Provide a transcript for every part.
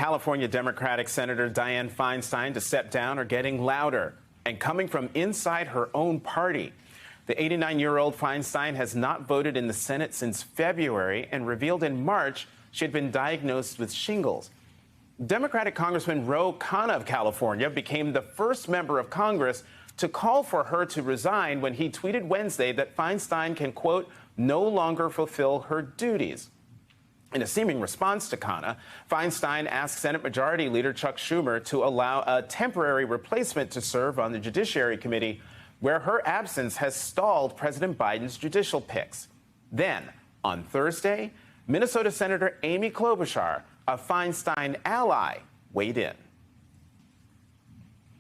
California Democratic Senator Dianne Feinstein to step down are getting louder and coming from inside her own party. The 89-year-old Feinstein has not voted in the Senate since February and revealed in March she had been diagnosed with shingles. Democratic Congressman Ro Khanna of California became the first member of Congress to call for her to resign when he tweeted Wednesday that Feinstein can, quote, no longer fulfill her duties. In a seeming response to Khanna, Feinstein asked Senate Majority Leader Chuck Schumer to allow a temporary replacement to serve on the Judiciary Committee, where her absence has stalled President Biden's judicial picks. Then, on Thursday, Minnesota Senator Amy Klobuchar, a Feinstein ally, weighed in.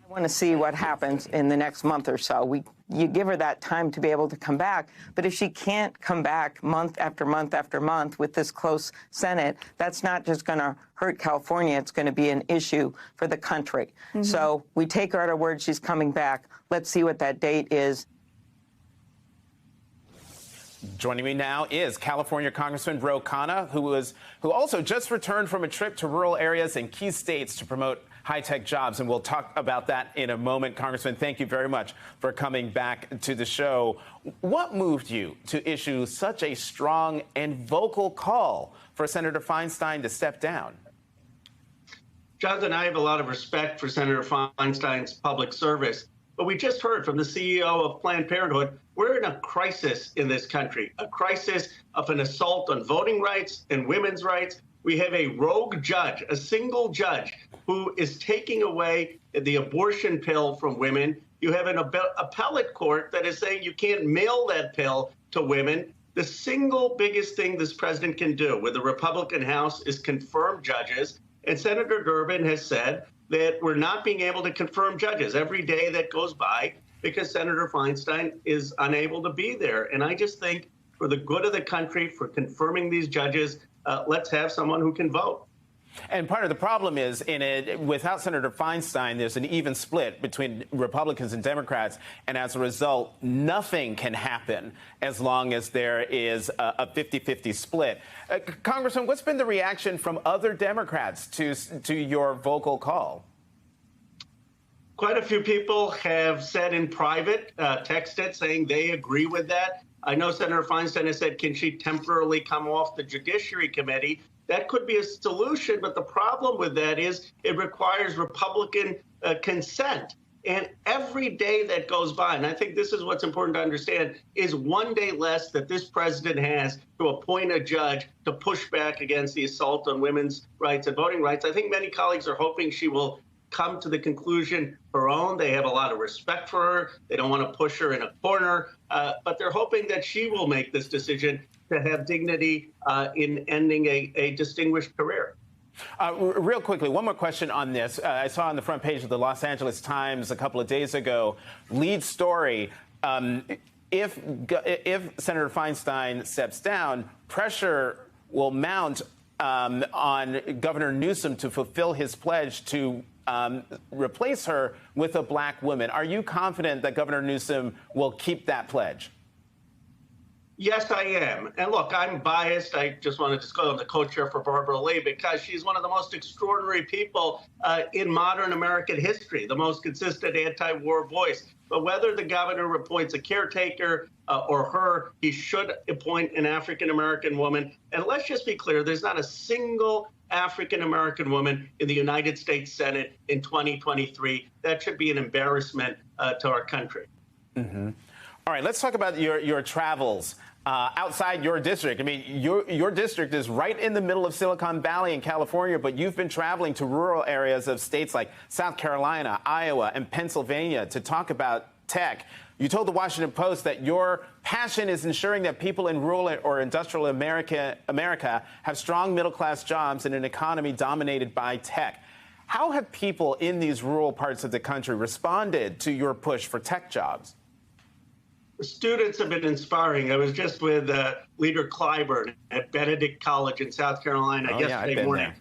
I want to see what happens in the next month or so. You give her that time to be able to come back. But if she can't come back month after month after month with this close Senate, that's not just going to hurt California. It's going to be an issue for the country. So we take her at her word. She's coming back. Let's see what that date is. Joining me now is California Congressman Ro Khanna, who also just returned from a trip to rural areas in key states to promote high-tech jobs, and we'll talk about that in a moment. Congressman, thank you very much for coming back to the show. What moved you to issue such a strong and vocal call for Senator Feinstein to step down? Jonathan, I have a lot of respect for Senator Feinstein's public service, but we just heard from the CEO of Planned Parenthood, we're in a crisis in this country, a crisis of an assault on voting rights and women's rights. We have a rogue judge, a single judge, who is taking away the abortion pill from women. You have an appellate court that is saying you can't mail that pill to women. The single biggest thing this president can do with the Republican House is confirm judges. And Senator Durbin has said that we're not being able to confirm judges every day that goes by because Senator Feinstein is unable to be there. And I just think for the good of the country, for confirming these judges, let's have someone who can vote. And part of the problem is, without Senator Feinstein, there's an even split between Republicans and Democrats, and as a result, nothing can happen as long as there is a 50-50 split. Congressman, what's been the reaction from other Democrats to your vocal call? Quite a few people have said in private, texted, saying they agree with that. I know Senator Feinstein has said, can she temporarily come off the Judiciary Committee? That could be a solution, but the problem with that is it requires Republican consent. And every day that goes by, and I think this is what's important to understand, is one day less that this president has to appoint a judge to push back against the assault on women's rights and voting rights. I think many colleagues are hoping she will come to the conclusion her own. They have a lot of respect for her. They don't want to push her in a corner, but they're hoping that she will make this decision to have dignity in ending a distinguished career. Real quickly, one more question on this. I saw on the front page of the Los Angeles Times a couple of days ago, lead story, if Senator Feinstein steps down, pressure will mount on Governor Newsom to fulfill his pledge to replace her with a black woman. Are you confident that Governor Newsom will keep that pledge? Yes, I am. And look, I'm biased. I just want to disclose I'm the co-chair for Barbara Lee because she's one of the most extraordinary people in modern American history, the most consistent anti-war voice. But whether the governor appoints a caretaker or her, he should appoint an African-American woman. And let's just be clear, there's not a single African-American woman in the United States Senate in 2023. That should be an embarrassment to our country. Mm-hmm. All right, let's talk about your travels outside your district. I mean, your district is right in the middle of Silicon Valley in California, but you've been traveling to rural areas of states like South Carolina, Iowa, and Pennsylvania to talk about tech. You told the Washington Post that your passion is ensuring that people in rural or industrial America have strong middle-class jobs in an economy dominated by tech. How have people in these rural parts of the country responded to your push for tech jobs? The students have been inspiring. I was just with Leader Clyburn at Benedict College in South Carolina yesterday morning.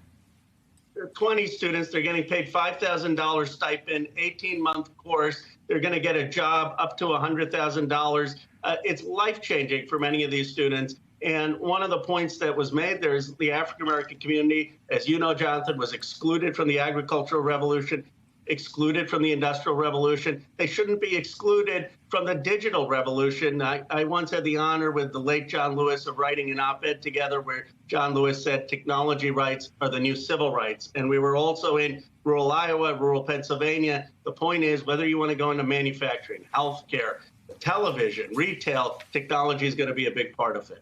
There are 20 students. They're getting paid $5,000 stipend, 18-month course. They're going to get a job up to $100,000. It's life-changing for many of these students. And one of the points that was made there is the African-American community, as you know, Jonathan, was excluded from the agricultural revolution, excluded from the industrial revolution. They shouldn't be excluded from the digital revolution. I once had the honor with the late John Lewis of writing an op-ed together where John Lewis said technology rights are the new civil rights. And we were also in rural Iowa, rural Pennsylvania. The point is, whether you want to go into manufacturing, healthcare, television, retail, technology is going to be a big part of it.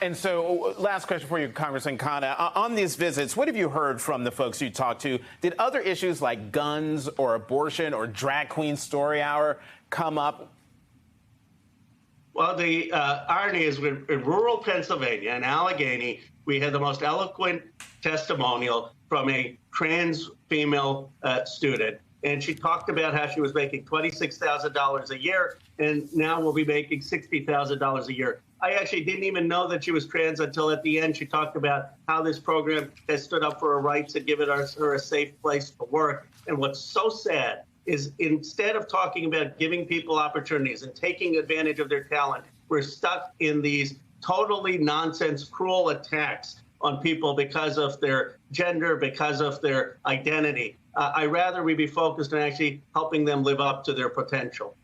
And so, last question for you, Congressman Khanna. On these visits, what have you heard from the folks you talked to? Did other issues like guns or abortion or drag queen story hour come up? Well, the irony is in rural Pennsylvania, in Allegheny, we had the most eloquent testimonial from a trans female student. And she talked about how she was making $26,000 a year and now will be making $60,000 a year. I actually didn't even know that she was trans until at the end she talked about how this program has stood up for her rights and given her a safe place to work. And what's so sad is instead of talking about giving people opportunities and taking advantage of their talent, we're stuck in these totally nonsense, cruel attacks on people because of their gender, because of their identity. I'd rather we be focused on actually helping them live up to their potential.